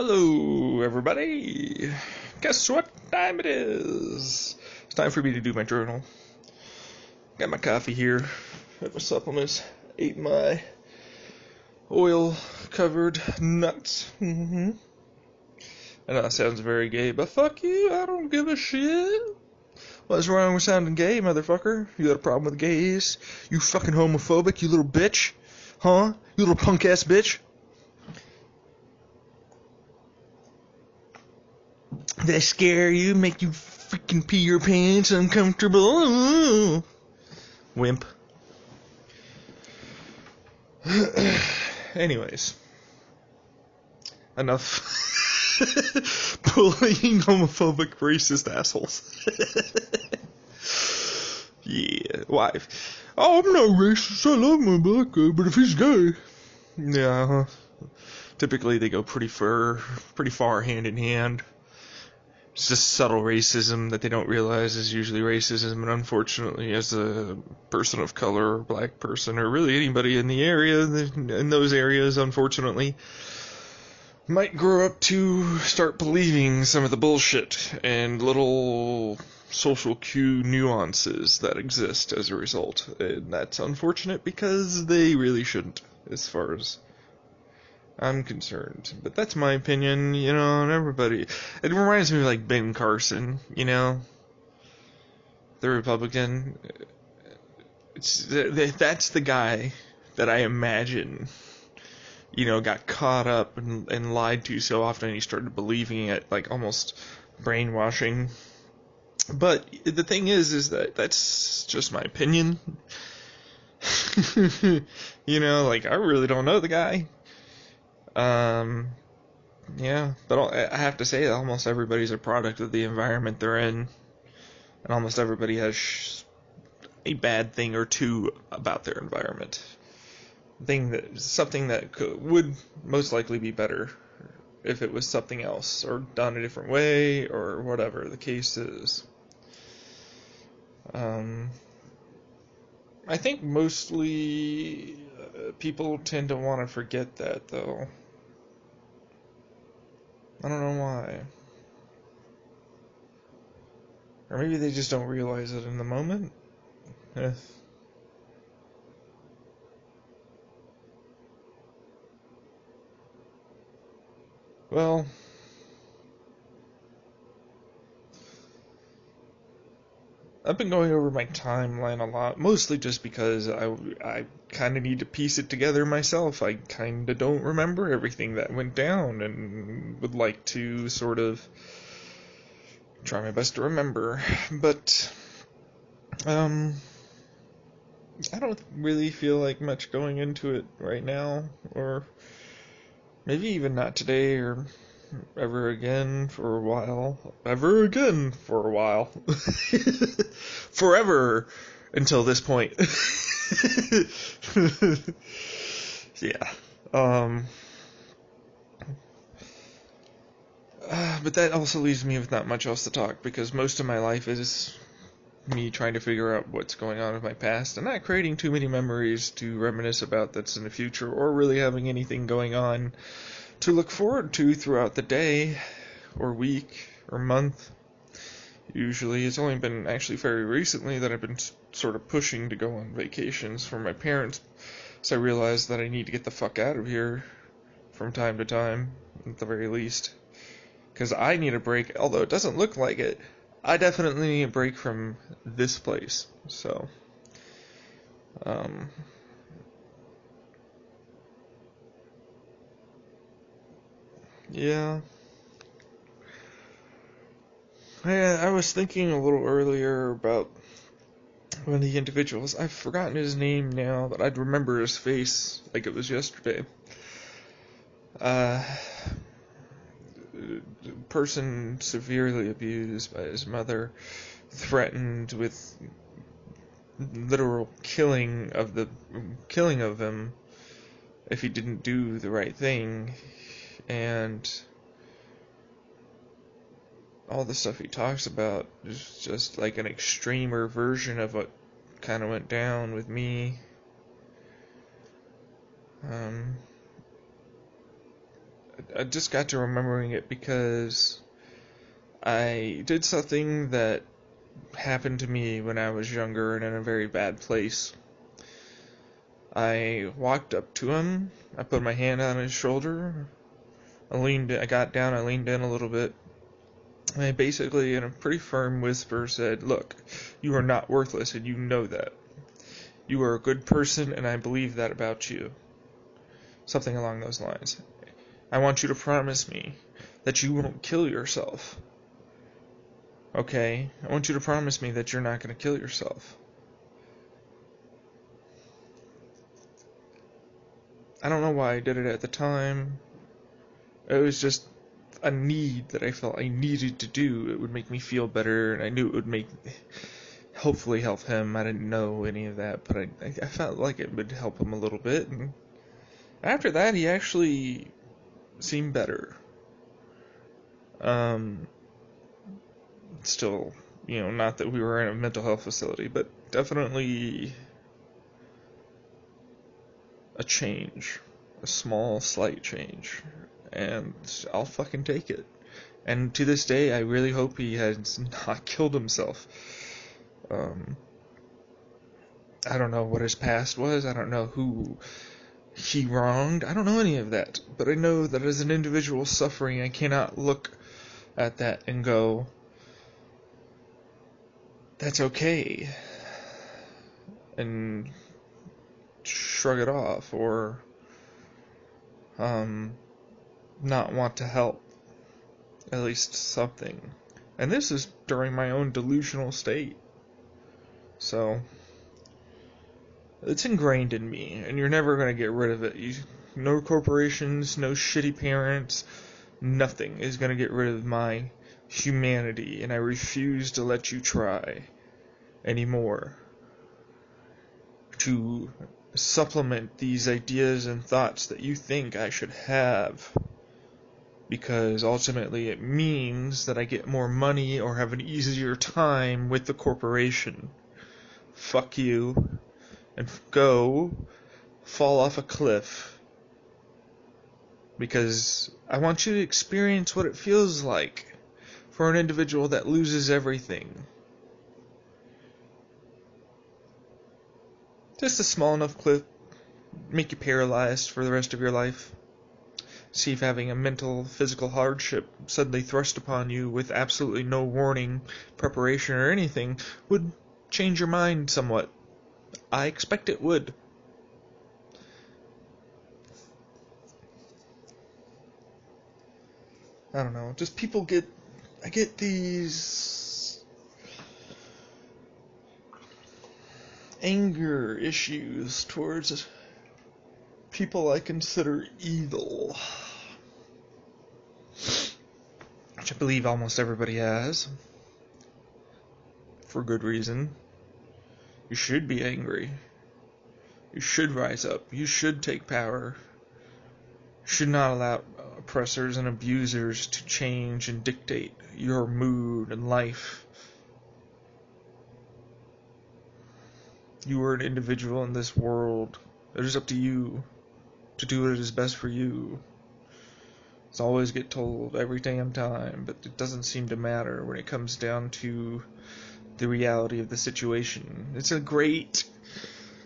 Hello, everybody. Guess what time it is? It's time for me to do my journal. Got my coffee here, got my supplements, ate my oil-covered nuts. I know that sounds very gay, but fuck you, I don't give a shit. What's wrong with sounding gay, motherfucker? You got a problem with gays? You fucking homophobic, you little bitch? Huh? You little punk-ass bitch? Did I scare you? Make you freaking pee your pants uncomfortable? Wimp. Anyways. Enough bullying homophobic racist assholes. Yeah. Why? Oh, I'm not racist. I love my black guy, but if he's gay. Yeah. Typically they go pretty far hand in hand. It's just subtle racism that they don't realize is usually racism, and unfortunately, as a person of color, or black person, or really anybody in the area, in those areas, unfortunately, might grow up to start believing some of the bullshit and little social cue nuances that exist as a result. And that's unfortunate because they really shouldn't, as far as I'm concerned. But that's my opinion, and everybody. It reminds me of like Ben Carson, the Republican. That's the guy that I imagine, got caught up and lied to so often he started believing it, like almost brainwashing. But the thing is that that's just my opinion. Like I really don't know the guy. Yeah, but I have to say that almost everybody's a product of the environment they're in, and almost everybody has a bad thing or two about their environment. Something that would most likely be better if it was something else, or done a different way, or whatever the case is. I think mostly people tend to want to forget that, though. I don't know why. Or maybe they just don't realize it in the moment. Well, I've been going over my timeline a lot, mostly just because I kind of need to piece it together myself. I kind of don't remember everything that went down and would like to sort of try my best to remember. But, I don't really feel like much going into it right now, or maybe even not today, or ever again for a while. Ever again for a while. Forever until this point. Yeah. But that also leaves me with not much else to talk, because most of my life is me trying to figure out what's going on with my past and not creating too many memories to reminisce about that's in the future, or really having anything going on to look forward to throughout the day, or week, or month. Usually, it's only been actually very recently that I've been sort of pushing to go on vacations for my parents, so I realized that I need to get the fuck out of here from time to time, at the very least. Because I need a break, although it doesn't look like it. I definitely need a break from this place, so, yeah. I was thinking a little earlier about one of the individuals. I've forgotten his name now, but I'd remember his face like it was yesterday. Person severely abused by his mother, threatened with literal killing of him if he didn't do the right thing, and all the stuff he talks about is just like an extremer version of what kind of went down with me. I just got to remembering it because I did something that happened to me when I was younger and in a very bad place. I walked up to him, I put my hand on his shoulder, I got down, I leaned in a little bit, and I basically, in a pretty firm whisper, said, "Look, you are not worthless, and you know that. You are a good person, and I believe that about you." Something along those lines. I want you to promise me that you won't kill yourself. Okay? I want you to promise me that you're not going to kill yourself. I don't know why I did it at the time. It was just a need that I felt I needed to do. It would make me feel better, and I knew it would hopefully help him. I didn't know any of that, but I felt like it would help him a little bit. And after that, he actually seemed better. Still, not that we were in a mental health facility, but definitely a change. A small, slight change. And I'll fucking take it. And to this day, I really hope he has not killed himself. I don't know what his past was. I don't know who he wronged. I don't know any of that. But I know that as an individual suffering, I cannot look at that and go, "That's okay," and shrug it off, or not want to help. At least something. And this is during my own delusional state. So, it's ingrained in me, and you're never going to get rid of it. No corporations, no shitty parents, nothing is going to get rid of my humanity, and I refuse to let you try anymore to supplement these ideas and thoughts that you think I should have, because ultimately it means that I get more money or have an easier time with the corporation. Fuck you, and go fall off a cliff, because I want you to experience what it feels like for an individual that loses everything. Just a small enough cliff, make you paralyzed for the rest of your life. See if having a mental, physical hardship suddenly thrust upon you with absolutely no warning, preparation, or anything would change your mind somewhat. I expect it would. I don't know, just I get these anger issues towards people I consider evil, which I believe almost everybody has, for good reason. You should be angry. You should rise up. You should take power. You should not allow oppressors and abusers to change and dictate your mood and life. You are an individual in this world. It is up to you to do what is best for you. It's always get told every damn time, but it doesn't seem to matter when it comes down to the reality of the situation. It's a great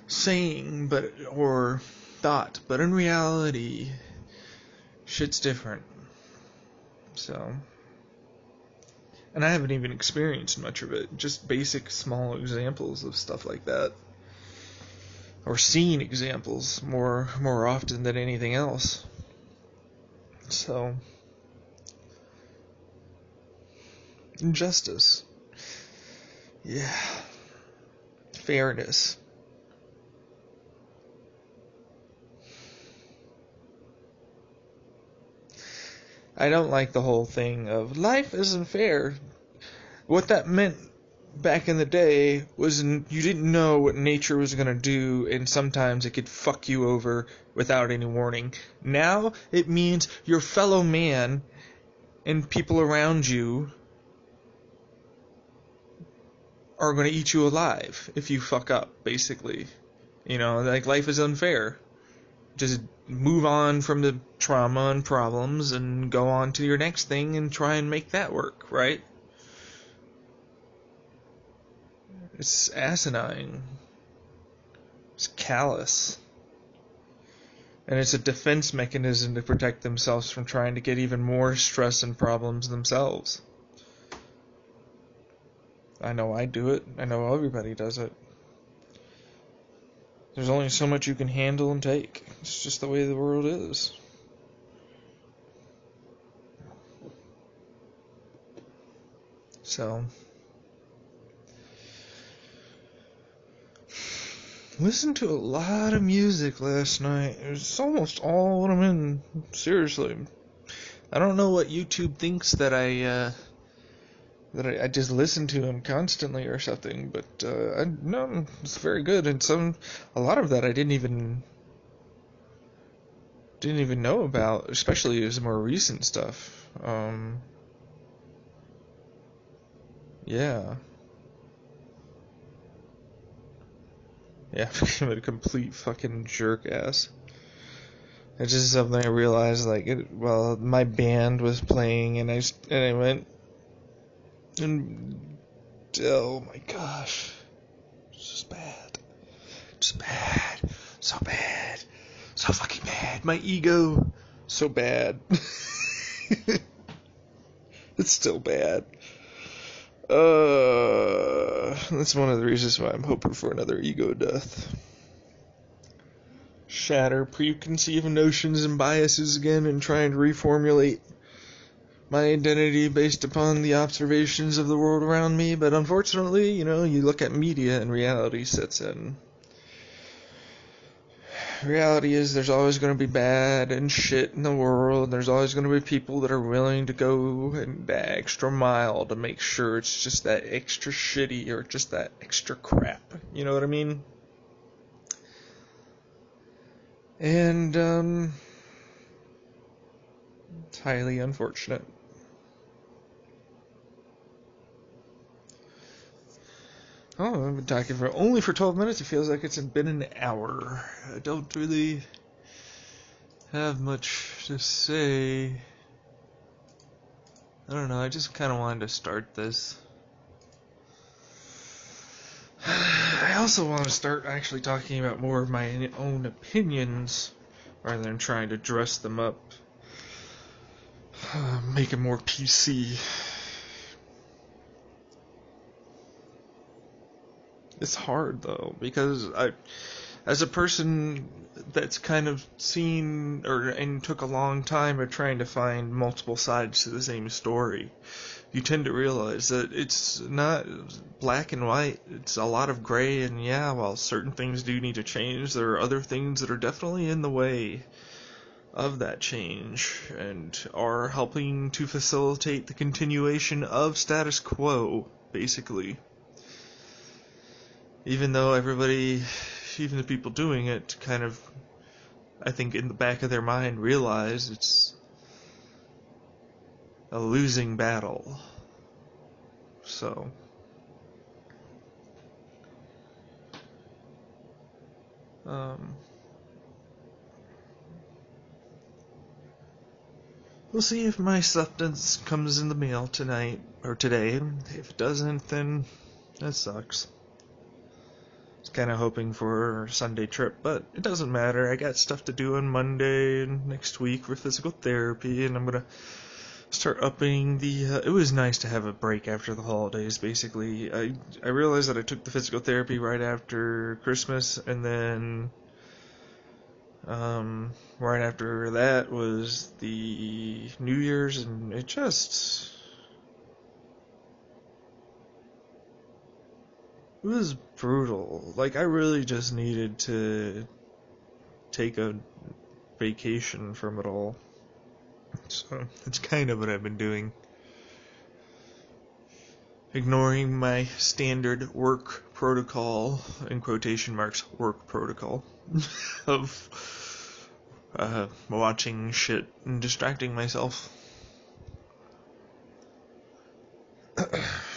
saying, or thought, but in reality, shit's different. So, and I haven't even experienced much of it. Just basic small examples of stuff like that, or seen examples more often than anything else. So, injustice. Yeah. Fairness. I don't like the whole thing of life isn't fair. What that meant back in the day was you didn't know what nature was going to do, and sometimes it could fuck you over without any warning. Now it means your fellow man and people around you are going to eat you alive if you fuck up, basically. Like, life is unfair. just move on from the trauma and problems and go on to your next thing and try and make that work, right? It's asinine. It's callous. And it's a defense mechanism to protect themselves from trying to get even more stress and problems themselves. I know I do it. I know everybody does it. There's only so much you can handle and take. It's just the way the world is. So, listened to a lot of music last night. It was almost all what I'm in. Seriously. I don't know what YouTube thinks that I just listen to him constantly or something, but no, it's very good. And a lot of that I didn't even know about, especially his more recent stuff. Yeah, I became a complete fucking jerk ass. It's just something I realized, like, while my band was playing, and I went. And oh my gosh, it's just bad, so bad, so fucking bad. My ego, so bad. It's still bad. That's one of the reasons why I'm hoping for another ego death. Shatter preconceived notions and biases again, and trying to reformulate my identity based upon the observations of the world around me, but unfortunately, you look at media and reality sets in. Reality is there's always going to be bad and shit in the world, and there's always going to be people that are willing to go and that extra mile to make sure it's just that extra shitty or just that extra crap. You know what I mean? And, it's highly unfortunate. Oh, I've been talking only for 12 minutes. It feels like it's been an hour. I don't really have much to say. I don't know, I just kind of wanted to start this. I also want to start actually talking about more of my own opinions rather than trying to dress them up. Make it more PC. It's hard though, because as a person that's kind of seen and took a long time of trying to find multiple sides to the same story, you tend to realize that it's not black and white. It's a lot of gray, and while certain things do need to change, there are other things that are definitely in the way of that change and are helping to facilitate the continuation of status quo, basically. Even though even the people doing it kind of, I think in the back of their mind, realize it's a losing battle. So, we'll see if my substance comes in the mail tonight or today. If it doesn't, then that sucks. Kind of hoping for a Sunday trip, but it doesn't matter. I got stuff to do on Monday and next week for physical therapy, and I'm gonna start upping the. It was nice to have a break after the holidays. Basically, I realized that I took the physical therapy right after Christmas, and then right after that was the New Year's, and it was brutal. Like, I really just needed to take a vacation from it all. So, that's kind of what I've been doing. Ignoring my standard work protocol, in quotation marks, work protocol, of watching shit and distracting myself.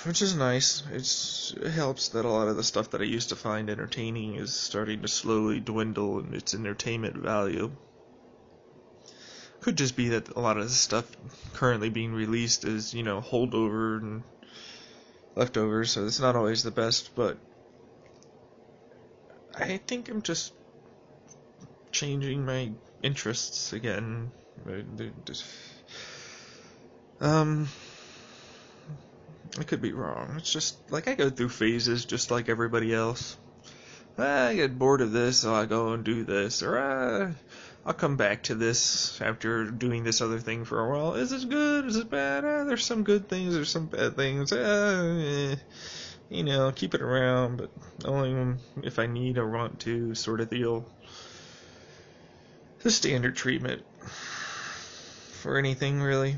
which is nice. It helps that a lot of the stuff that I used to find entertaining is starting to slowly dwindle in its entertainment value. Could just be that a lot of the stuff currently being released is, holdover and leftovers, so it's not always the best, but I think I'm just changing my interests again. I could be wrong. It's just like I go through phases just like everybody else. I get bored of this, so I go and do this, or I'll come back to this after doing this other thing for a while. Is it good? Is it bad? There's some good things, there's some bad things. Keep it around, but only if I need or want to, sort of deal. The standard treatment for anything, really.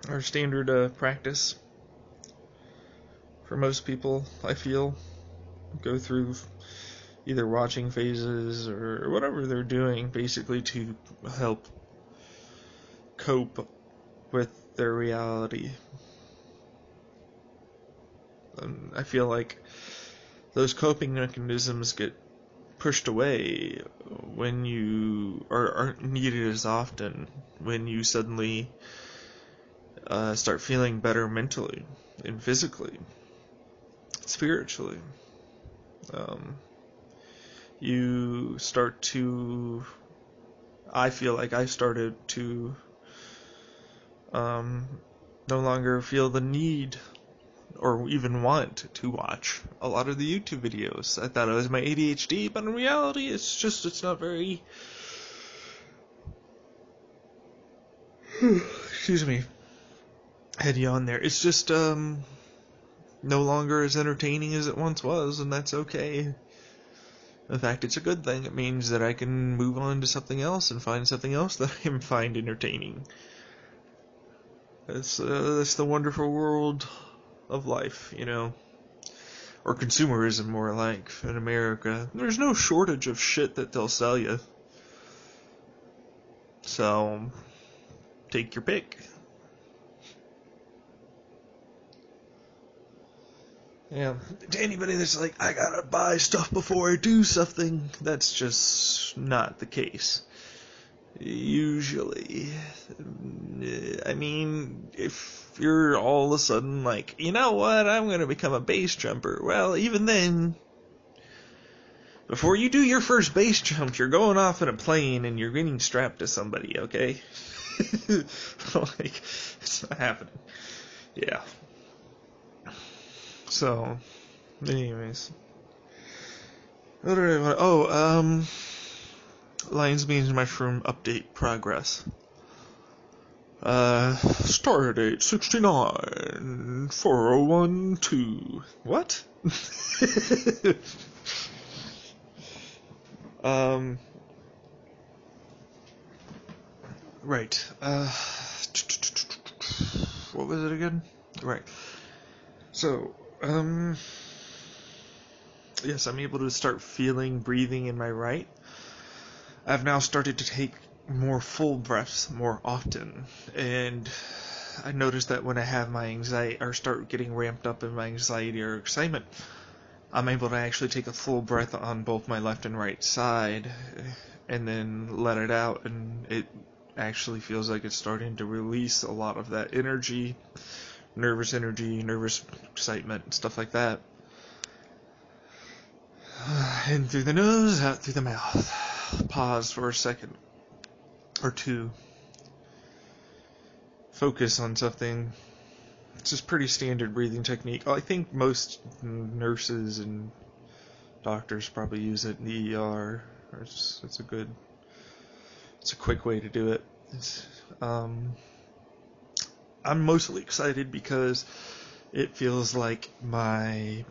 Or standard practice for most people, I feel. Go through either watching phases or whatever they're doing, basically to help cope with their reality. I feel like those coping mechanisms get pushed away when you aren't needed as often, when you suddenly start feeling better mentally and physically, spiritually. You start to, I feel like I started to no longer feel the need or even want to watch a lot of the YouTube videos. I thought it was my ADHD, but in reality it's not very excuse me, head yawn there. It's just no longer as entertaining as it once was, and that's okay. In fact, it's a good thing. It means that I can move on to something else and find something else that I find entertaining. That's the wonderful world of life, or consumerism, more like, in America. There's no shortage of shit that they'll sell you. So, take your pick. Yeah, to anybody that's like, I gotta buy stuff before I do something, that's just not the case. Usually. I mean, if you're all of a sudden like, you know what, I'm gonna become a base jumper, well, even then, before you do your first base jump, you're going off in a plane and you're getting strapped to somebody, okay? Like, it's not happening. Yeah. So, anyways. What did I want? Oh, Lion's Mane's Mushroom update progress. Stardate 694012. What? Right. What was it again? Right. So, yes, I'm able to start feeling breathing in my right. I've now started to take more full breaths more often, and I noticed that when I have my anxiety, or start getting ramped up in my anxiety or excitement, I'm able to actually take a full breath on both my left and right side, and then let it out, and it actually feels like it's starting to release a lot of that energy, nervous excitement, stuff like that. In through the nose, out through the mouth. Pause for a second or two. Focus on something. It's just pretty standard breathing technique. I think most nurses and doctors probably use it in the ER. It's a quick way to do it. I'm mostly excited because it feels like my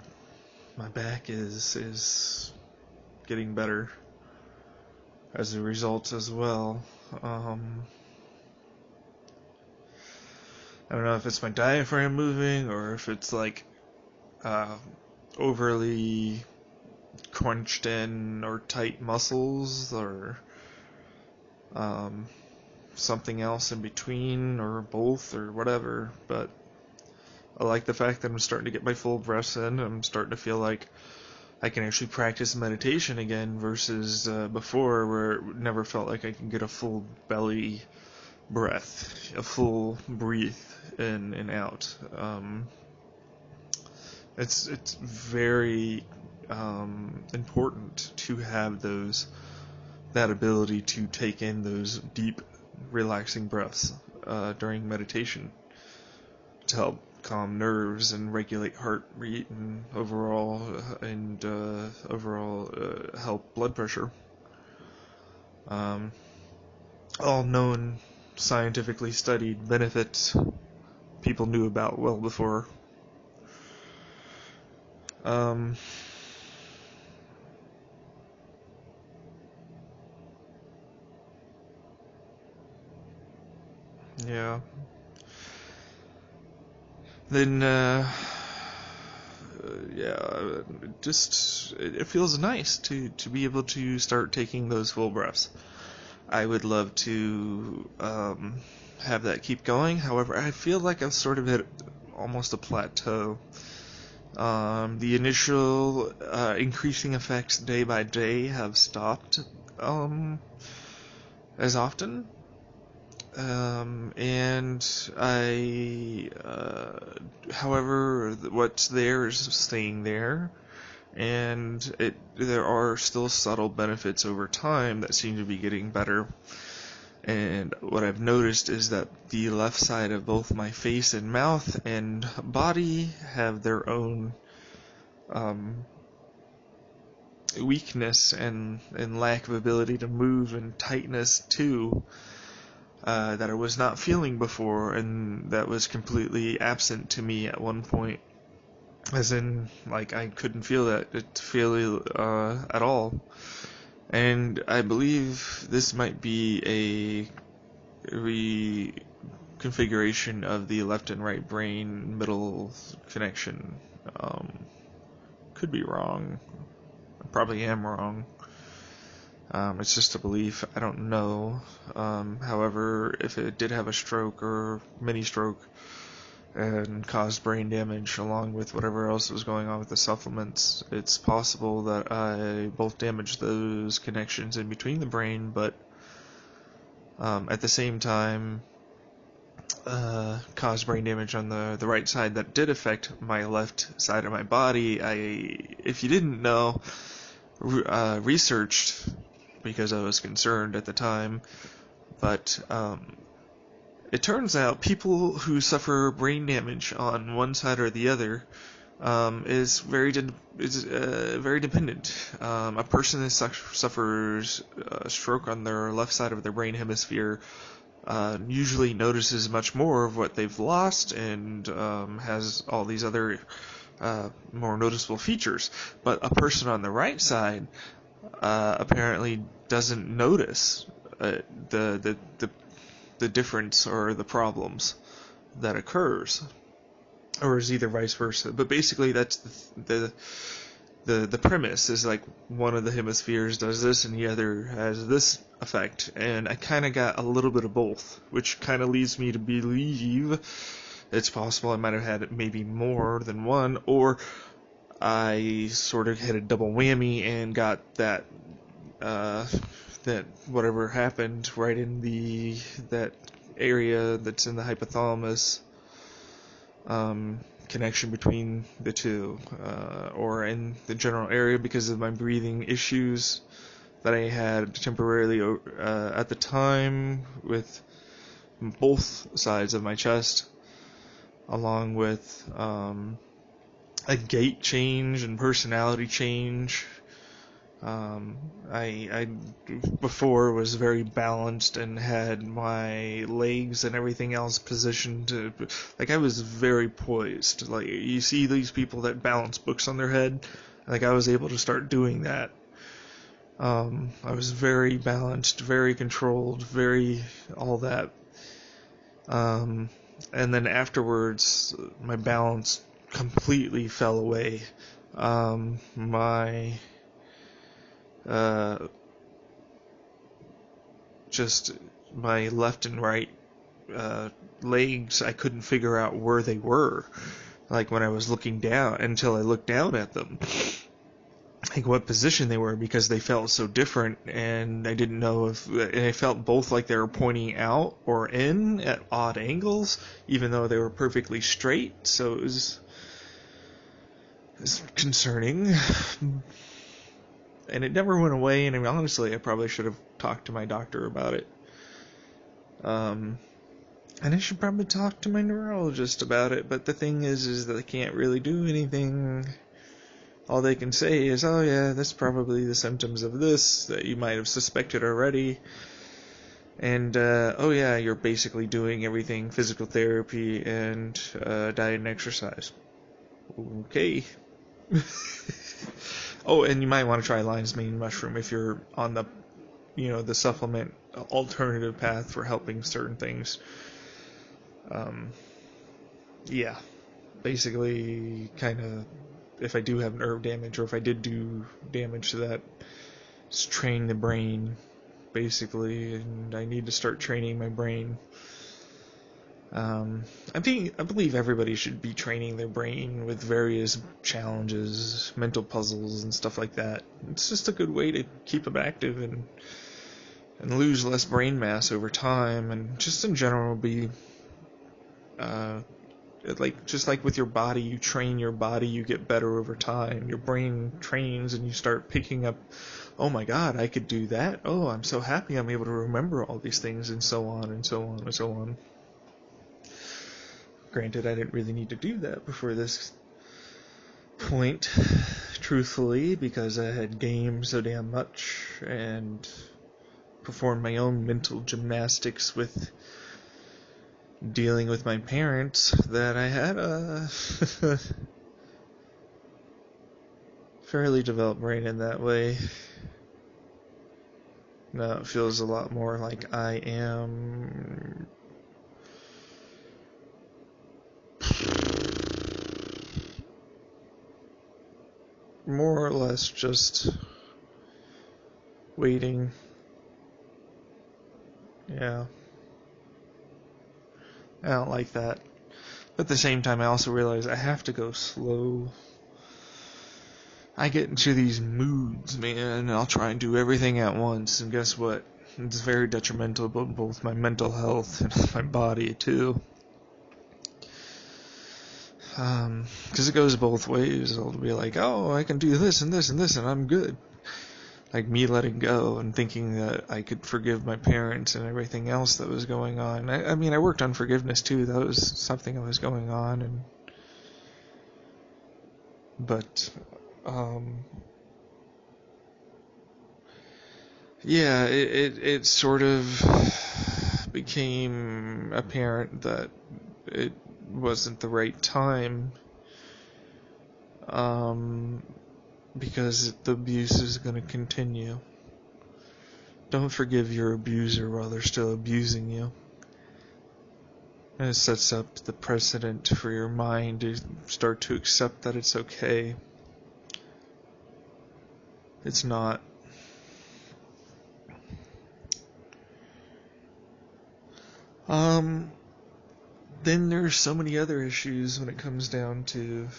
back is getting better as a result as well. I don't know if it's my diaphragm moving or if it's like overly crunched in or tight muscles or something else in between or both or whatever, but I like the fact that I'm starting to get my full breaths in. I'm starting to feel like I can actually practice meditation again versus before, where it never felt like I can get a full belly breath, a full breathe in and out. It's very important to have that ability to take in those deep, relaxing breaths during meditation to help calm nerves and regulate heart rate and overall help blood pressure. All known, scientifically studied benefits people knew about well before. Yeah. Then, yeah, just it feels nice to be able to start taking those full breaths. I would love to have that keep going. However, I feel like I've sort of hit almost a plateau. The initial increasing effects day by day have stopped as often. And however, what's there is staying there, and there are still subtle benefits over time that seem to be getting better. And what I've noticed is that the left side of both my face and mouth and body have their own weakness and lack of ability to move and tightness too. That I was not feeling before, and that was completely absent to me at one point. As in, like, I couldn't feel that at all. And I believe this might be a reconfiguration of the left and right brain middle connection. Could be wrong. I probably am wrong. It's just a belief. I don't know. However, if it did have a stroke or mini stroke and caused brain damage along with whatever else was going on with the supplements, it's possible that I both damaged those connections in between the brain, but at the same time caused brain damage on the right side that did affect my left side of my body. If you didn't know, researched because I was concerned at the time, but it turns out people who suffer brain damage on one side or the other is very dependent. A person that suffers a stroke on their left side of their brain hemisphere usually notices much more of what they've lost and has all these other more noticeable features. But a person on the right side apparently doesn't notice the difference or the problems that occurs, or is either vice versa. But basically, that's the premise is like one of the hemispheres does this and the other has this effect, and I kind of got a little bit of both, which kind of leads me to believe it's possible I might have had maybe more than one, or I sort of hit a double whammy and got that whatever happened right in that area that's in the hypothalamus, connection between the two, or in the general area because of my breathing issues that I had temporarily at the time with both sides of my chest, along with a gait change and personality change. I before was very balanced and had my legs and everything else positioned to, like, I was very poised. Like, you see these people that balance books on their head, like, I was able to start doing that. I was very balanced, very controlled, very all that. And then afterwards, my balance completely fell away. Just my left and right legs, I couldn't figure out where they were. like when I was looking down, until I looked down at them, like what position they were, because they felt so different, and I didn't know if, and I felt both like they were pointing out or in at odd angles, even though they were perfectly straight, so it was concerning. And it never went away, and honestly, I probably should have talked to my doctor about it. And I should probably talk to my neurologist about it, but the thing is that they can't really do anything. All they can say is, oh yeah, that's probably the symptoms of this that you might have suspected already. And, oh yeah, you're basically doing everything, physical therapy and diet and exercise. Okay. Oh, and you might want to try lion's mane mushroom if you're on the, the supplement alternative path for helping certain things. Yeah, basically, kind of, if I do have nerve damage, or if I did do damage to that, it's train the brain, basically, and I need to start training my brain. I believe everybody should be training their brain with various challenges, mental puzzles, and stuff like that. It's just a good way to keep them active and lose less brain mass over time, and just in general be, just like with your body, you train your body, you get better over time. Your brain trains, and you start picking up, oh my god, I could do that. Oh, I'm so happy I'm able to remember all these things, and so on, and so on, and so on. Granted, I didn't really need to do that before this point, truthfully, because I had gamed so damn much and performed my own mental gymnastics with dealing with my parents, that I had a fairly developed brain in that way. Now it feels a lot more like I am more or less just waiting. Yeah. I don't like that. But at the same time, I also realize I have to go slow. I get into these moods, man, and I'll try and do everything at once, and guess what? It's very detrimental to both my mental health and my body, too. Because it goes both ways. I'll be like, oh, I can do this and this and this, and I'm good. Like me letting go and thinking that I could forgive my parents and everything else that was going on. I mean, I worked on forgiveness too. That was something that was going on, but yeah, it sort of became apparent that it wasn't the right time, because the abuse is going to continue. Don't forgive your abuser while they're still abusing you. And it sets up the precedent for your mind to start to accept that it's okay. It's not. Then there's so many other issues when it comes down to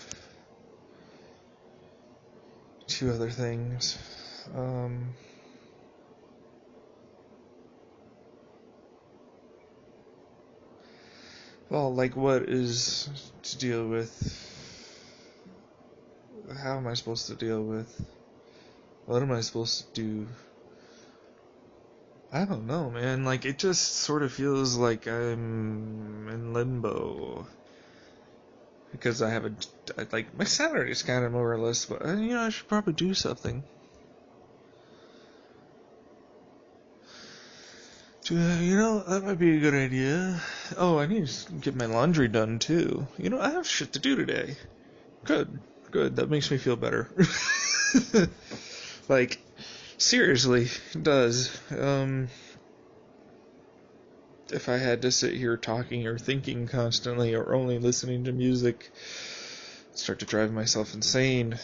other things. Well, like what is to deal with? How am I supposed to deal with? What am I supposed to do? I don't know, man. Like, it just sort of feels like I'm in limbo. Because I have like, my salary's kind of more or less, but, I should probably do something. That might be a good idea. Oh, I need to get my laundry done, too. I have shit to do today. Good. That makes me feel better. Like, seriously, it does. If I had to sit here talking or thinking constantly or only listening to music, I'd start to drive myself insane.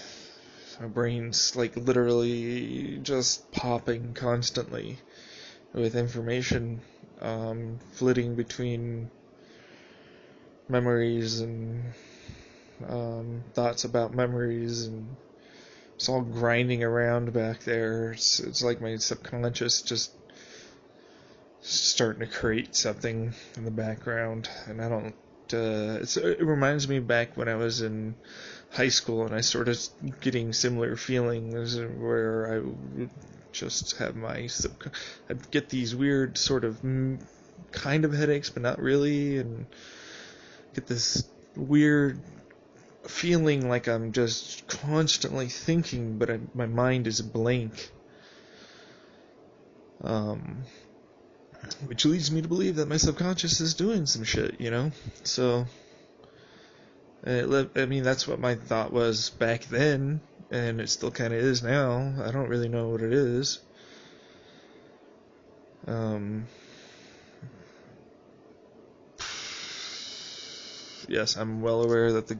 My brain's like literally just popping constantly with information, flitting between memories and thoughts about memories, and it's all grinding around back there. It's like my subconscious just starting to create something in the background, and I don't. It reminds me back when I was in high school, and I started getting similar feelings where I would just have I'd get these weird sort of kind of headaches, but not really, and get this weird feeling like I'm just constantly thinking, but my mind is blank. Which leads me to believe that my subconscious is doing some shit, So, that's what my thought was back then, and it still kind of is now. I don't really know what it is. Yes, I'm well aware that the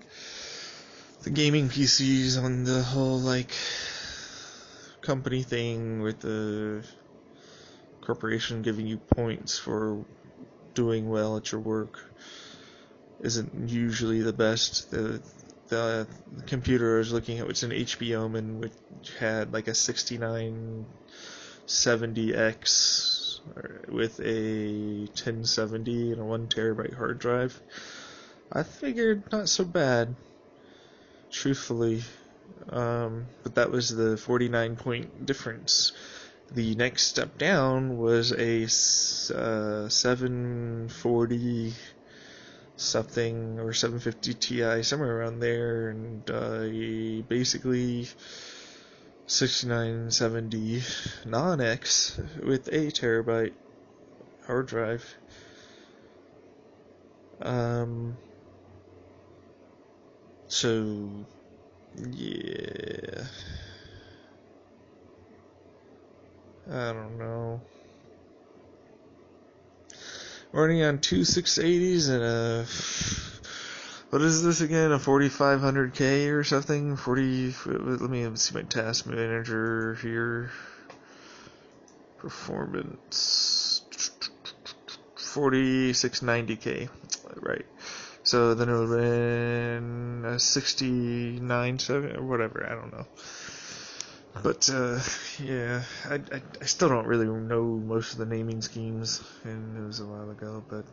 gaming PCs on the whole, company thing with the corporation giving you points for doing well at your work isn't usually the best. The computer I was looking at, which is an HP Omen, which had a 6970X with a 1070 and a 1TB hard drive. I figured not so bad, truthfully. But that was the 49-point difference. The next step down was a 740 something or 750 Ti, somewhere around there, and basically 6970 non-X with a terabyte hard drive. So yeah, I don't know. Running on two 680s and what is this again? A 4500K or something? Let me see my task manager here. Performance 4690K, right? So then it would have been a 69.7 or whatever. I don't know. But, yeah, I still don't really know most of the naming schemes, and it was a while ago, but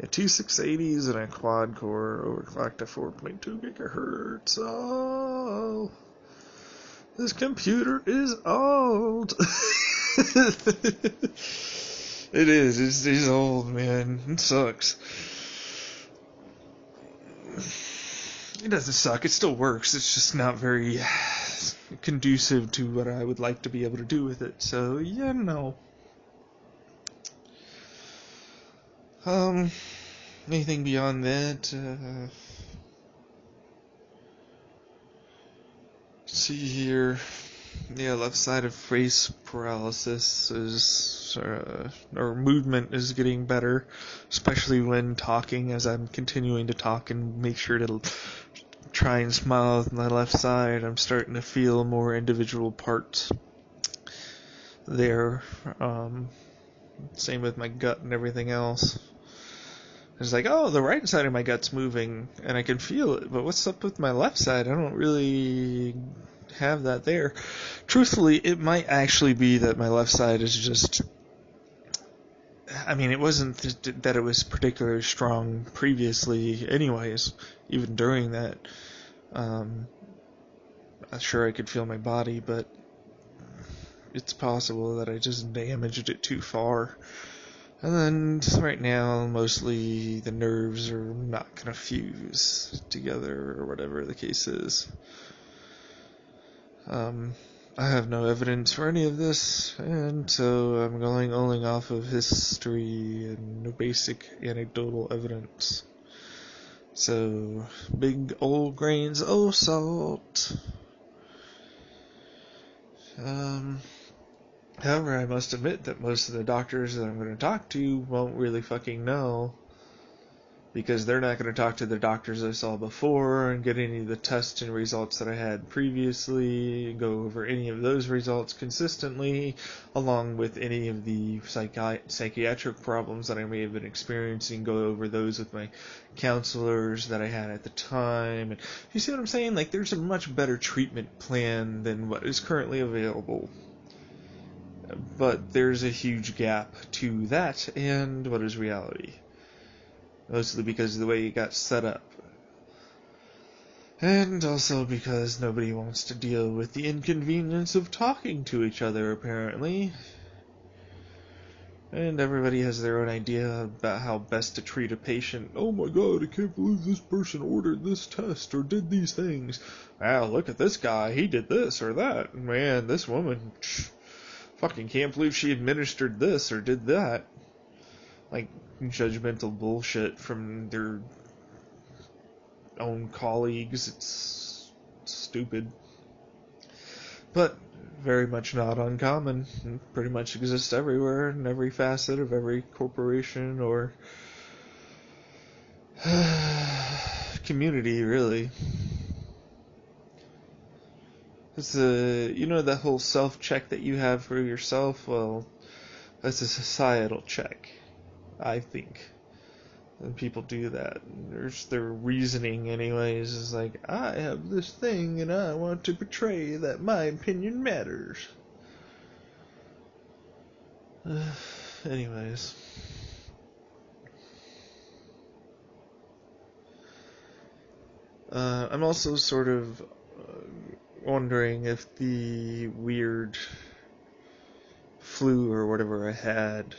yeah, two 680s and a quad core overclocked to 4.2 gigahertz. Oh, this computer is old. It is. It's old, man. It sucks. It doesn't suck. It still works. It's just not very conducive to what I would like to be able to do with it. So, yeah, no. Anything beyond that? See here. Yeah, left side of face paralysis is, or movement is getting better, especially when talking, as I'm continuing to talk and make sure to try and smile with my left side. I'm starting to feel more individual parts there. Same with my gut and everything else. It's like, oh, the right side of my gut's moving, and I can feel it, but what's up with my left side? I don't really have that there. Truthfully, it might actually be that my left side is just... it wasn't that it was particularly strong previously anyways, even during that. I'm sure I could feel my body, but it's possible that I just damaged it too far. And then, right now, mostly the nerves are not going to fuse together, or whatever the case is. I have no evidence for any of this, and so I'm going only off of history and no basic anecdotal evidence. So, big old grains of salt. However, I must admit that most of the doctors that I'm going to talk to won't really fucking know because they're not going to talk to the doctors I saw before and get any of the tests and results that I had previously, go over any of those results consistently, along with any of the psychiatric problems that I may have been experiencing, go over those with my counselors that I had at the time. And you see what I'm saying? Like, there's a much better treatment plan than what is currently available. But there's a huge gap to that and what is reality. Mostly because of the way it got set up. And also because nobody wants to deal with the inconvenience of talking to each other, apparently. And everybody has their own idea about how best to treat a patient. Oh my god, I can't believe this person ordered this test or did these things. Wow, look at this guy, he did this or that. Man, this woman, fucking can't believe she administered this or did that. Like, judgmental bullshit from their own colleagues. It's stupid. But very much not uncommon. It pretty much exists everywhere, in every facet of every corporation or community, really. It's that whole self-check that you have for yourself, well, that's a societal check, I think. And people do that. There's their reasoning anyways is like, I have this thing and I want to portray that my opinion matters. Anyways. I'm also sort of wondering if the weird flu or whatever I had,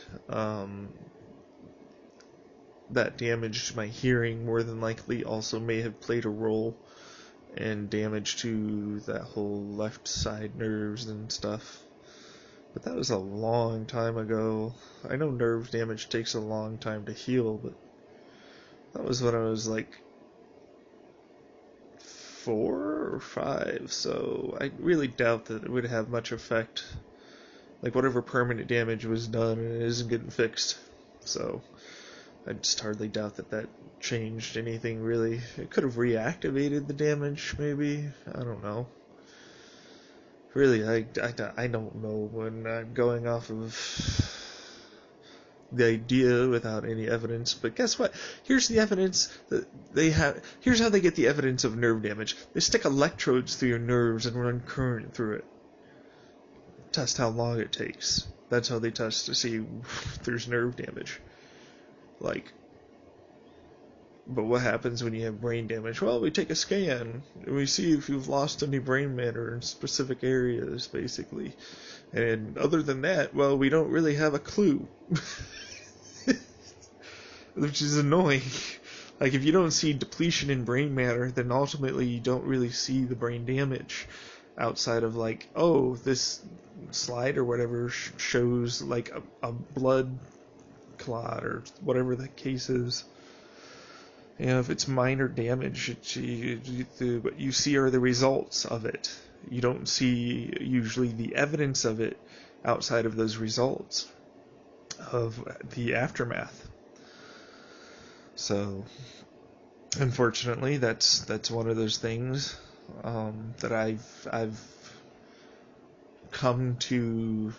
that damaged my hearing more than likely also may have played a role in damage to that whole left side nerves and stuff. But that was a long time ago. I know nerve damage takes a long time to heal, but that was when I was like 4 or 5, so I really doubt that it would have much effect. Like, whatever permanent damage was done, and it isn't getting fixed. So I just hardly doubt that changed anything, really. It could have reactivated the damage, maybe. I don't know. Really, I don't know when I'm going off of the idea without any evidence. But guess what? Here's the evidence that they have. Here's how they get the evidence of nerve damage. They stick electrodes through your nerves and run current through it. Test how long it takes. That's how they test to see if there's nerve damage. But what happens when you have brain damage? Well, we take a scan, and we see if you've lost any brain matter in specific areas, basically. And other than that, well, we don't really have a clue. Which is annoying. Like, if you don't see depletion in brain matter, then ultimately you don't really see the brain damage. Outside of, like, oh, this slide or whatever shows, like, a blood clot or whatever the case is. If it's minor damage, what you see are the results of it. You don't see usually the evidence of it outside of those results of the aftermath. So, unfortunately, that's one of those things that I've come to.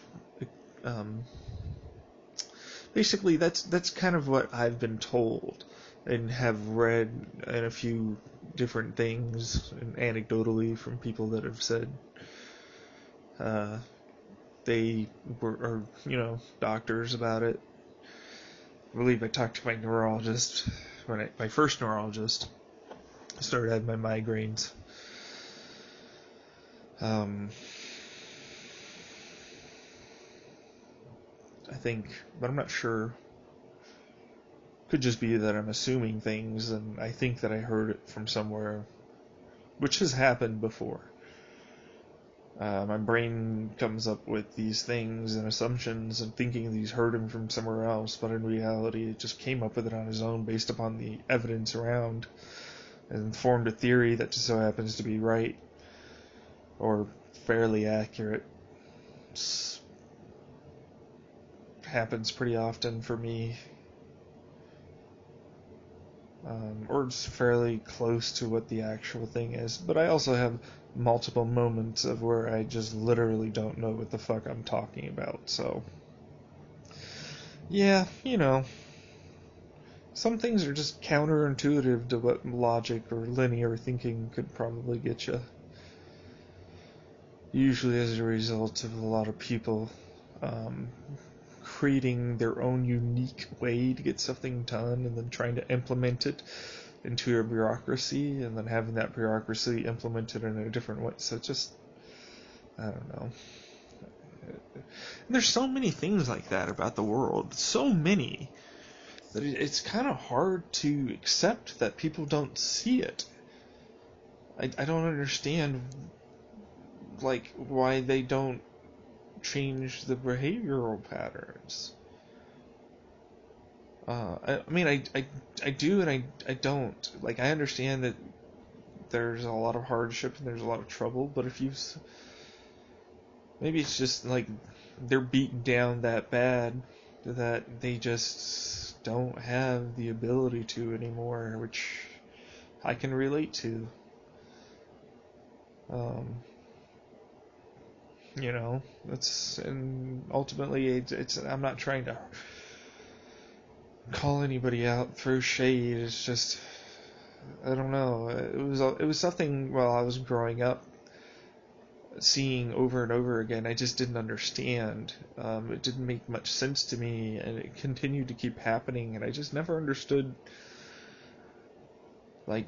Basically, that's kind of what I've been told. And have read in a few different things, and anecdotally from people that have said they are doctors about it. I believe I talked to my neurologist my first neurologist started having my migraines. I think, but I'm not sure. Could just be that I'm assuming things, and I think that I heard it from somewhere, which has happened before. My brain comes up with these things and assumptions and thinking that he's heard him from somewhere else, but in reality it just came up with it on his own based upon the evidence around and formed a theory that just so happens to be right or fairly accurate. It happens pretty often for me. or it's fairly close to what the actual thing is. But I also have multiple moments of where I just literally don't know what the fuck I'm talking about. So, yeah, some things are just counterintuitive to what logic or linear thinking could probably get you. Usually as a result of a lot of people um, creating their own unique way to get something done and then trying to implement it into a bureaucracy and then having that bureaucracy implemented in a different way. So just, I don't know. And there's so many things like that about the world. So many that it's kind of hard to accept that people don't see it. I don't understand, like, why they don't change the behavioral patterns. I mean, I do and I don't. Like, I understand that there's a lot of hardship and there's a lot of trouble, but if you... Maybe it's just, like, they're beaten down that bad that they just don't have the ability to anymore, which I can relate to. And ultimately, it's I'm not trying to call anybody out, throw shade. It's just, I don't know. It was something while I was growing up, seeing over and over again. I just didn't understand. It didn't make much sense to me, and it continued to keep happening, and I just never understood, like,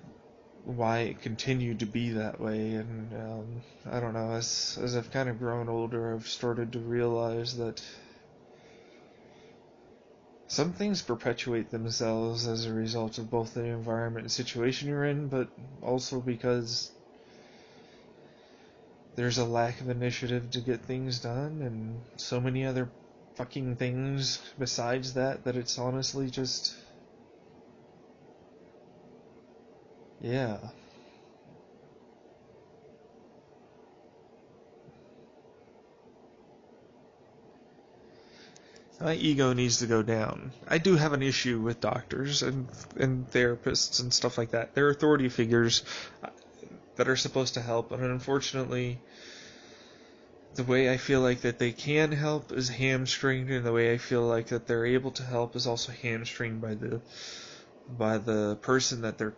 why it continued to be that way. And I don't know. As I've kind of grown older, I've started to realize that some things perpetuate themselves as a result of both the environment and situation you're in, but also because there's a lack of initiative to get things done, and so many other fucking things besides that it's honestly just... Yeah. My ego needs to go down. I do have an issue with doctors and therapists and stuff like that. They're authority figures that are supposed to help, and unfortunately, the way I feel like that they can help is hamstringed, and the way I feel like that they're able to help is also hamstringed by the person that they're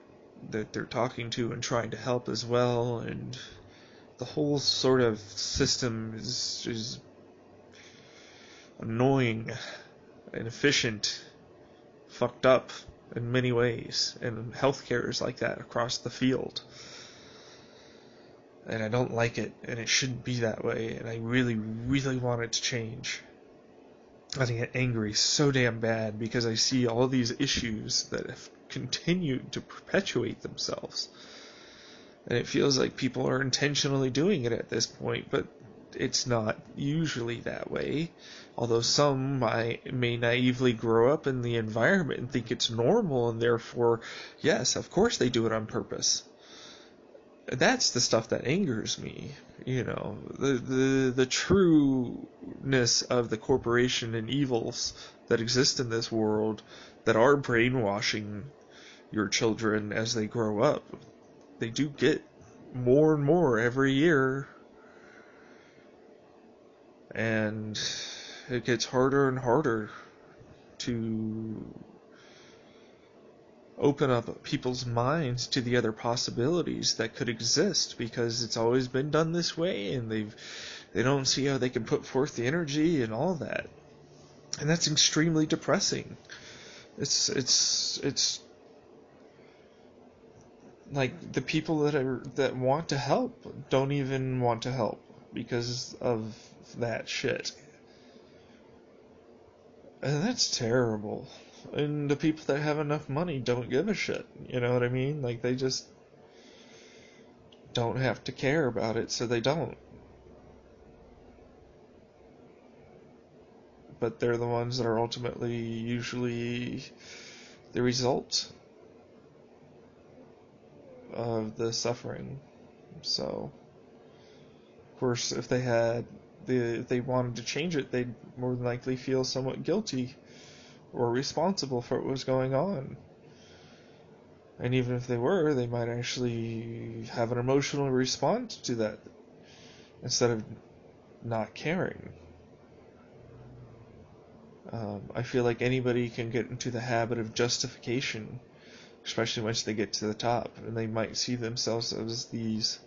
talking to and trying to help as well, and the whole sort of system is annoying, inefficient, fucked up in many ways, and healthcare is like that across the field. And I don't like it, and it shouldn't be that way, and I really, really want it to change. I get angry so damn bad because I see all these issues that have continued to perpetuate themselves. And it feels like people are intentionally doing it at this point, but it's not usually that way. Although some may naively grow up in the environment and think it's normal, and therefore, yes, of course they do it on purpose. That's the stuff that angers me. The trueness of the corporation and evils that exist in this world that are brainwashing your children as they grow up. They do get more and more every year, and it gets harder and harder to open up people's minds to the other possibilities that could exist, because it's always been done this way, and they don't see how they can put forth the energy and all that. And that's extremely depressing. It's like the people that want to help don't even want to help because of that shit. And that's terrible. And the people that have enough money don't give a shit. You know what I mean? Like, they just don't have to care about it, so they don't. But they're the ones that are ultimately usually the result of the suffering. So, of course, if they wanted to change it, they'd more than likely feel somewhat guilty or responsible for what was going on. And even if they were, they might actually have an emotional response to that instead of not caring. I feel like anybody can get into the habit of justification, especially once they get to the top, and they might see themselves as these,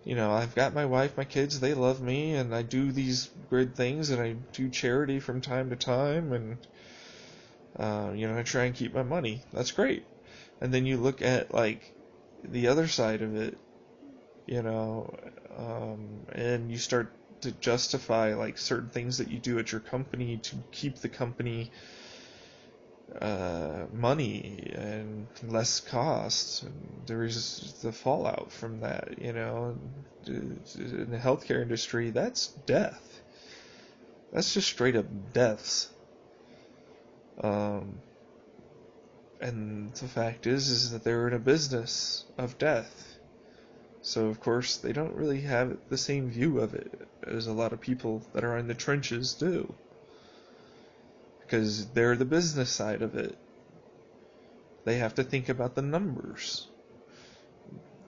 I've got my wife, my kids, they love me, and I do these good things, and I do charity from time to time, and, I try and keep my money. That's great. And then you look at, the other side of it, and you start to justify, certain things that you do at your company to keep the company money and less costs. And there is the fallout from that, in the healthcare industry. That's death. That's just straight up deaths. And the fact is that they're in a business of death. So, of course, they don't really have the same view of it as a lot of people that are in the trenches do. Because they're the business side of it. They have to think about the numbers.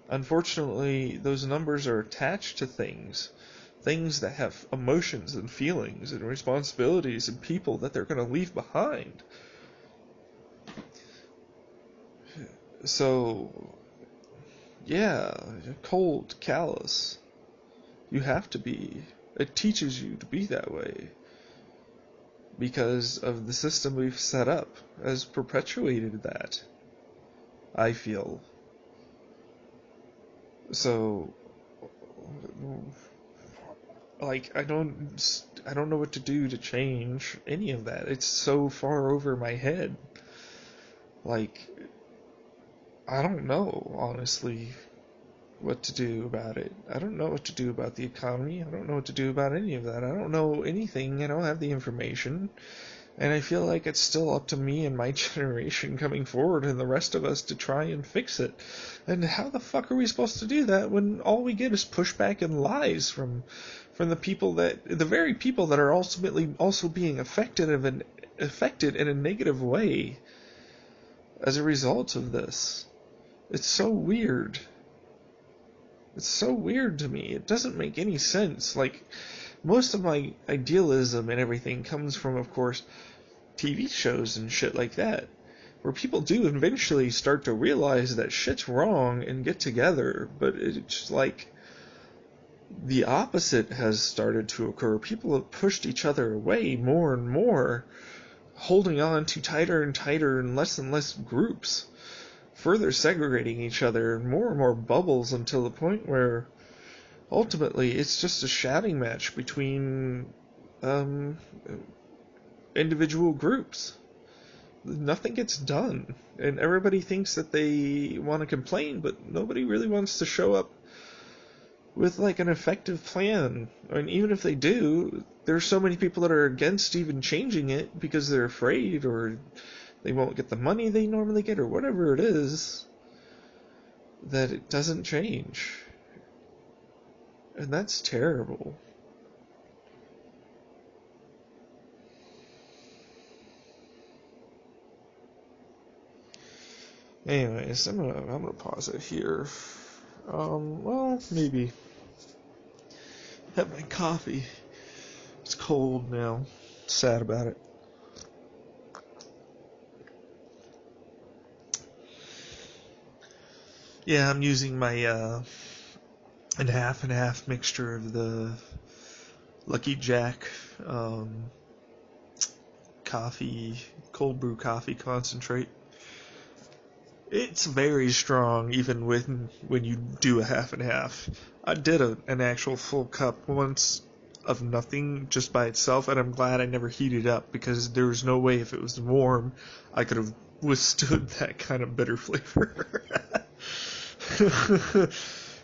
Unfortunately, those numbers are attached to things that have emotions and feelings and responsibilities and people that they're going to leave behind. So, yeah, cold, callous. You have to be. It teaches you to be that way. Because of the system we've set up has perpetuated that, I feel. So, I don't know what to do to change any of that. It's so far over my head. I don't know, honestly, what to do about it. I don't know what to do about the economy. I don't know what to do about any of that. I don't know anything. I don't have the information. And I feel like it's still up to me and my generation coming forward and the rest of us to try and fix it. And how the fuck are we supposed to do that when all we get is pushback and lies from the very people that are ultimately also being affected in a negative way as a result of this? It's so weird. It's so weird to me. It doesn't make any sense. Most of my idealism and everything comes from, of course, TV shows and shit like that, where people do eventually start to realize that shit's wrong and get together, but it's the opposite has started to occur. People have pushed each other away more and more, holding on to tighter and tighter and less groups, further segregating each other in more and more bubbles until the point where ultimately it's just a shouting match between individual groups. Nothing gets done, and everybody thinks that they want to complain, but nobody really wants to show up with an effective plan. And even if they do, there's so many people that are against even changing it because they're afraid, or they won't get the money they normally get, or whatever it is, that it doesn't change. And that's terrible. Anyways, I'm gonna pause it here. Well, maybe have my coffee. It's cold now. Sad about it. Yeah, I'm using my and half mixture of the Lucky Jack cold brew coffee concentrate. It's very strong, even when you do a half and half. I did an actual full cup once of nothing just by itself, and I'm glad I never heated up, because there was no way if it was warm I could have withstood that kind of bitter flavor.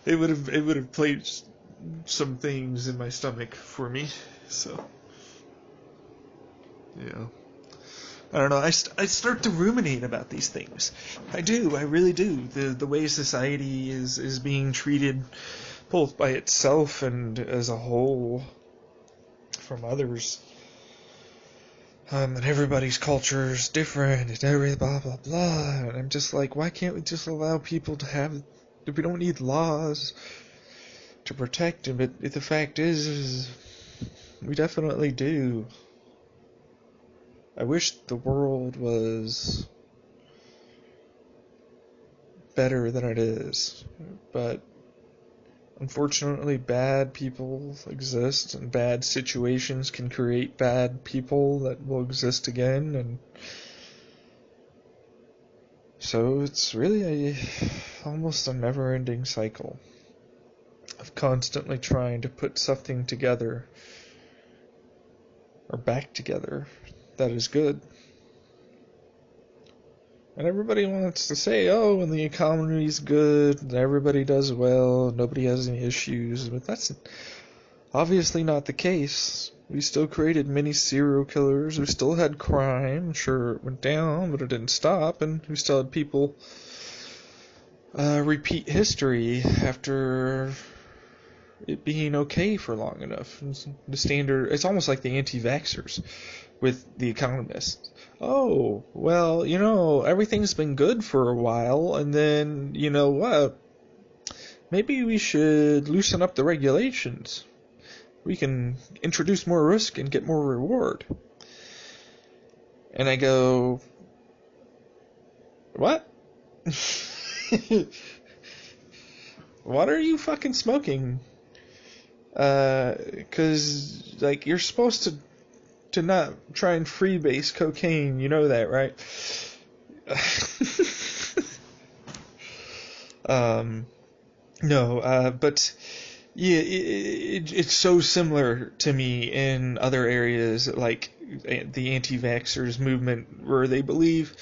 It would have played some things in my stomach for me. So yeah. I don't know, I start to ruminate about these things. I do, I really do. The way society is being treated, both by itself and as a whole from others. And everybody's culture is different, and every blah blah blah. And I'm just like, why can't we just allow people to have? We don't need laws to protect them. But the fact is we definitely do. I wish the world was better than it is, but unfortunately bad people exist, and bad situations can create bad people that will exist again, and so it's really almost a never-ending cycle of constantly trying to put something together or back together that is good. And everybody wants to say, oh, when the economy's good, and everybody does well, nobody has any issues, but that's obviously not the case. We still created many serial killers, we still had crime, sure it went down, but it didn't stop, and we still had people repeat history after it being okay for long enough. The standard, it's almost like the anti-vaxxers with The Economist. Oh, well, everything's been good for a while, and then, you know what? Maybe we should loosen up the regulations. We can introduce more risk and get more reward. And I go, what? What are you fucking smoking? 'Cause, like, you're supposed to not try and freebase cocaine, you know that, right? No, but yeah, it's so similar to me in other areas, like the anti-vaxxers movement, where they believe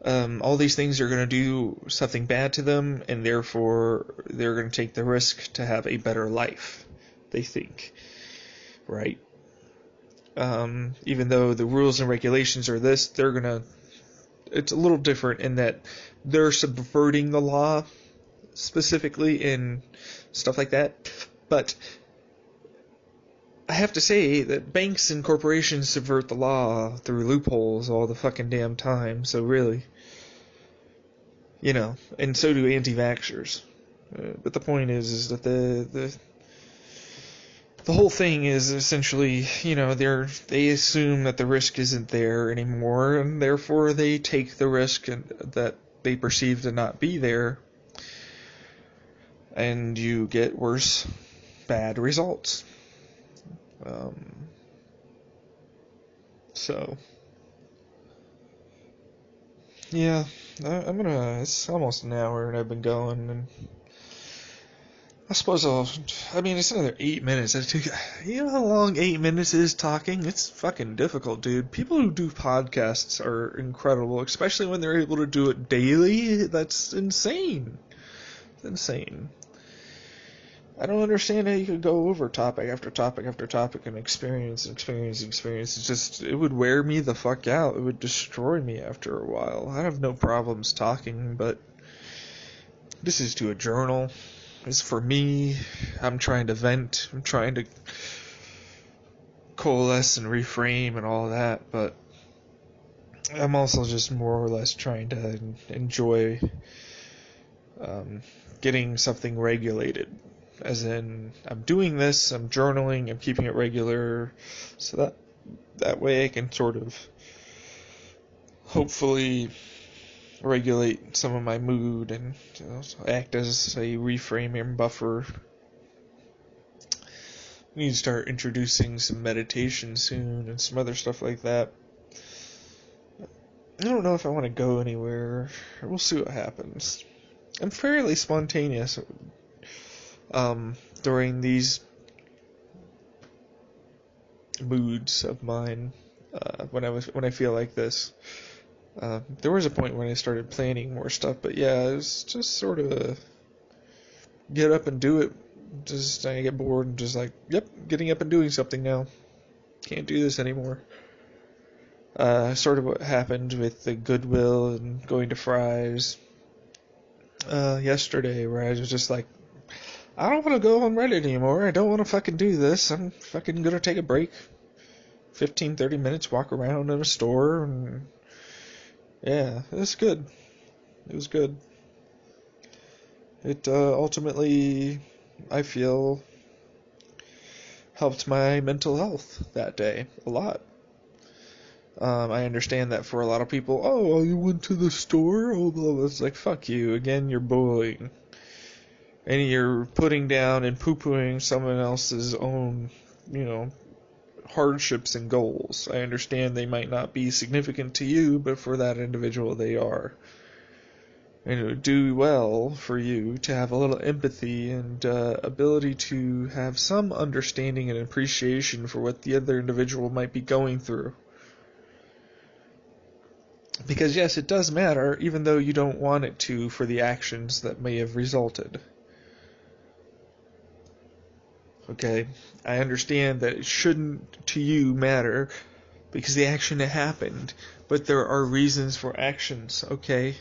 all these things are going to do something bad to them, and therefore they're going to take the risk to have a better life, they think, right? Even though the rules and regulations are this, it's a little different in that they're subverting the law specifically in stuff like that. But I have to say that banks and corporations subvert the law through loopholes all the fucking damn time, so really, and so do anti-vaxxers. But the point is that the whole thing is essentially, they assume that the risk isn't there anymore, and therefore they take the risk that they perceive to not be there, and you get worse, bad results. So, yeah, it's almost an hour and I've been going, and I suppose it's another 8 minutes. You know how long 8 minutes is talking? It's fucking difficult, dude. People who do podcasts are incredible, especially when they're able to do it daily. That's insane. It's insane. I don't understand how you could go over topic after topic after topic and experience. It would wear me the fuck out. It would destroy me after a while. I have no problems talking, but this is to a journal. It's for me. I'm trying to vent. I'm trying to coalesce and reframe and all that, but I'm also just more or less trying to enjoy getting something regulated. As in, I'm doing this, I'm journaling, I'm keeping it regular, so that way I can sort of hopefully regulate some of my mood and act as a reframing buffer. We need to start introducing some meditation soon and some other stuff like that. I don't know if I want to go anywhere. We'll see what happens. I'm fairly spontaneous during these moods of mine, when I feel like this. There was a point when I started planning more stuff, but yeah, it's just sort of get up and do it. Just I get bored and just like, yep, getting up and doing something now. Can't do this anymore. Sort of what happened with the Goodwill and going to Fry's yesterday, where I was just like, I don't want to go on Reddit anymore. I don't want to fucking do this. I'm fucking gonna take a break 15, 30 minutes, walk around in a store, and yeah, it was good. It was good. It ultimately, I feel, helped my mental health that day a lot. I understand that for a lot of people, oh, you went to the store? Oh, blah, blah. It's like, fuck you. Again, you're bullying. And you're putting down and poo-pooing someone else's own, hardships and goals. I understand they might not be significant to you, but for that individual, they are. And it would do well for you to have a little empathy and ability to have some understanding and appreciation for what the other individual might be going through. Because yes, it does matter, even though you don't want it to, for the actions that may have resulted. Okay? I understand that it shouldn't, to you, matter, because the action happened. But there are reasons for actions, okay?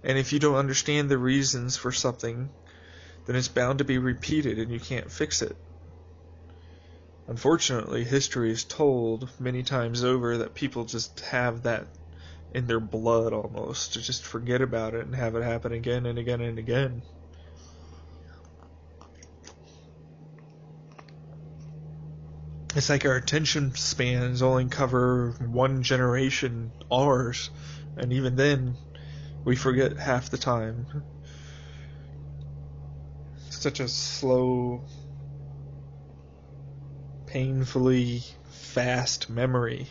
And if you don't understand the reasons for something, then it's bound to be repeated and you can't fix it. Unfortunately, history is told many times over that people just have that in their blood almost, to just forget about it and have it happen again and again and again. It's like our attention spans only cover one generation, ours, and even then, we forget half the time. Such a slow, painfully fast memory.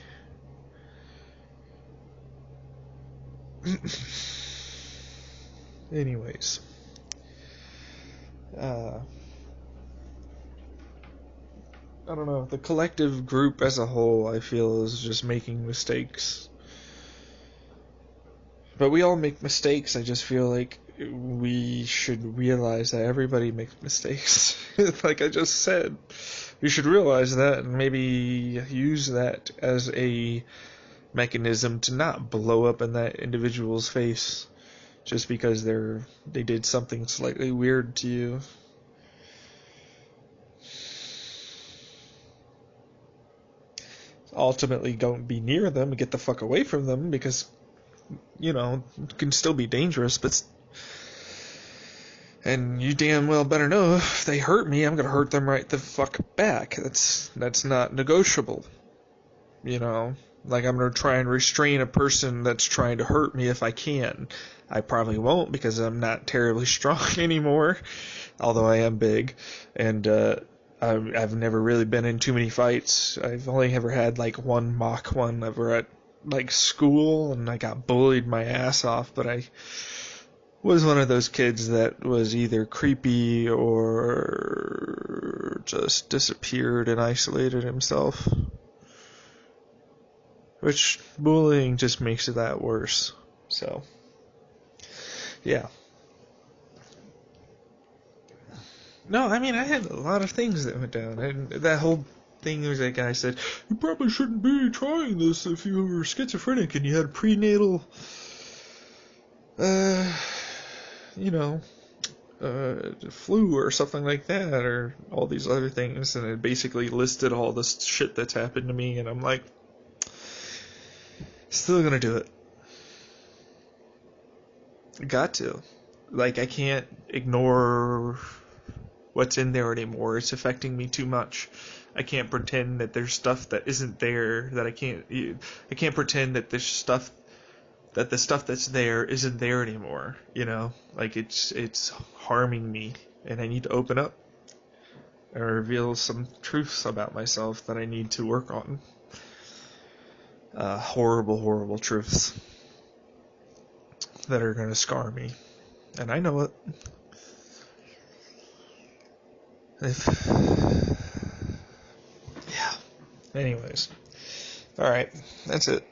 Anyways. I don't know. The collective group as a whole, I feel, is just making mistakes. But we all make mistakes. I just feel like we should realize that everybody makes mistakes. Like I just said, we should realize that and maybe use that as a mechanism to not blow up in that individual's face just because they did something slightly weird to you. Ultimately, don't be near them and get the fuck away from them because, it can still be dangerous, but. And you damn well better know if they hurt me, I'm gonna hurt them right the fuck back. That's not negotiable. Like I'm gonna try and restrain a person that's trying to hurt me if I can. I probably won't because I'm not terribly strong anymore, although I am big, and I've never really been in too many fights. I've only ever had like one mock one ever at like school, and I got bullied my ass off, but I was one of those kids that was either creepy or just disappeared and isolated himself. Which bullying just makes it that worse. So, yeah. No, I mean, I had a lot of things that went down. And that whole thing was that guy said, you probably shouldn't be trying this if you were schizophrenic and you had prenatal, flu or something like that, or all these other things. And it basically listed all this shit that's happened to me. And I'm like, still gonna do it. Got to. Like, I can't ignore what's in there anymore. It's affecting me too much. I can't pretend that there's stuff that isn't there, that I can't pretend that there's stuff, that the stuff that's there isn't there anymore, Like, it's harming me, and I need to open up and reveal some truths about myself that I need to work on. Horrible, horrible truths that are going to scar me. And I know it. Yeah. Anyways. Alright. That's it.